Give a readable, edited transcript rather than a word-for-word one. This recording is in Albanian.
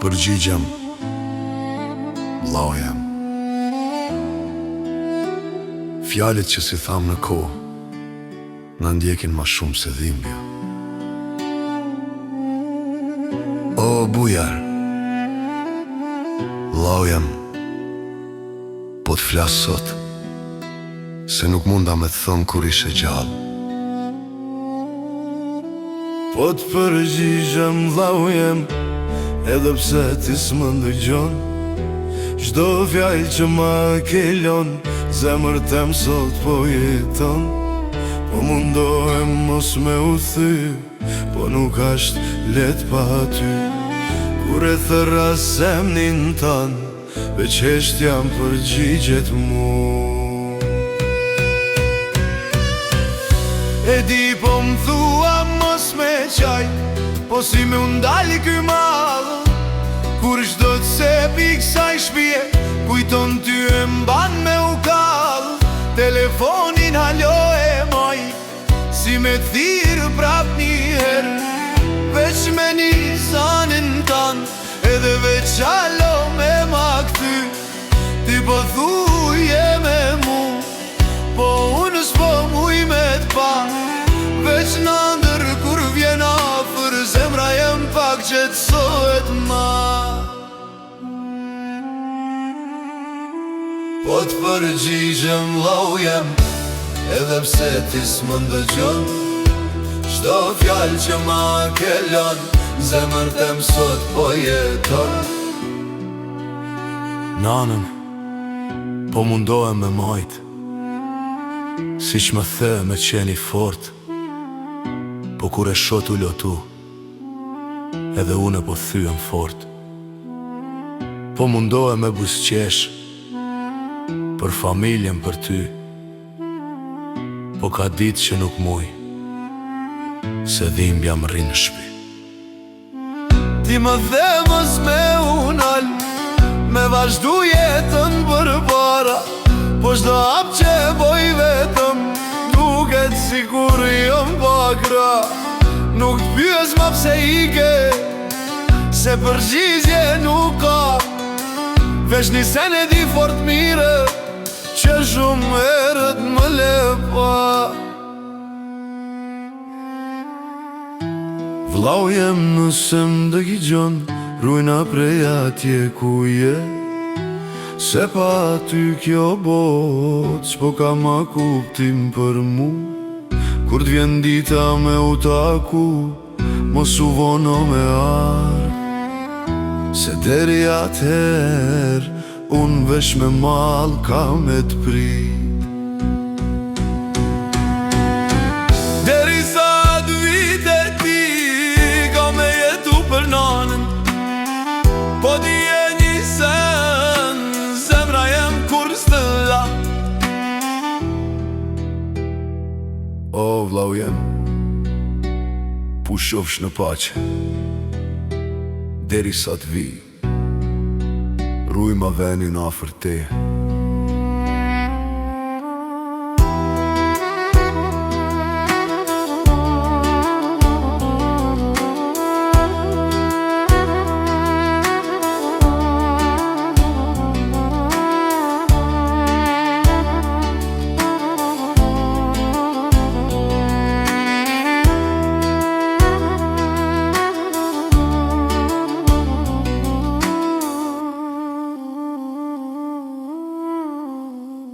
përgjigjem, vllau jam. Fjalët që si tham në kohë na ndjekin ma shumë se dhimbja. O bujar, vllau jam, po të flas sot, se nuk munda me të thëmë kur ishe gjallë. Po të përgjigjem, vllau jem, edhe pse ti s'më ndëgjon. Çdo fjalë që ma ke lon, zemër tem sot po jeton. Po mundohem mos me u thy, po nuk asht let pa ty. Kur e thërra zemnin tan, veç heshtja përgjigjet mu. E di po m'thua mos me qaj, po si me undali ky mall. Kur çdo të sepi kësaj shpije, kujton ty e mban me u kall. Telefonin halo e moj, si me thirë prap njëherë. Veç me një zanin tan, edhe veç halo me ma këty. Ti po thuje me mu, po unë s'po muj me t'pa. Veç në ndër kur vjen afër, zemra jem pak qetësohet ma. Po të përgjigjem, vllau jem, edhe pse ti s'më ndëgjon. Çdo fjalë që ma ke lon, zemër tem sot po jeton. Nanën, po mundohem me majt, si që më the me qeni fort. Po kur e shot u lotu, edhe une po thyem fort. Po mundohem me busqesh, për familjen, për ty. Po ka ditë që nuk muj, se dhimbja më rrinë në shpi. Ti më dhe mos me unal, me vazhdu jetën për para. Po çdo hap që e boj vetëm, duket sikur jom pakra. Nuk t'pyes ma pse ike, se përgjigje nuk ka. Veç një sen e di fort mire, që shumë herët më le pa. Vllau jem nëse m'dëgjigjon, rujna prej atje ku je. Se pa ty kjo bot, s'po ka ma kuptim për mu. Kur t'vjen dita me u taku, mos u vono me arë. Se deri atëher, unë vesh me mal ka me t'prit. Deri sa t'vite ti, ka me jetu për nanën. Po ti e një sen, zemra jem kur s'tëlla. O vllau jem, pushofsh në pache, deri sa t'vi, ruj ma venin afër te.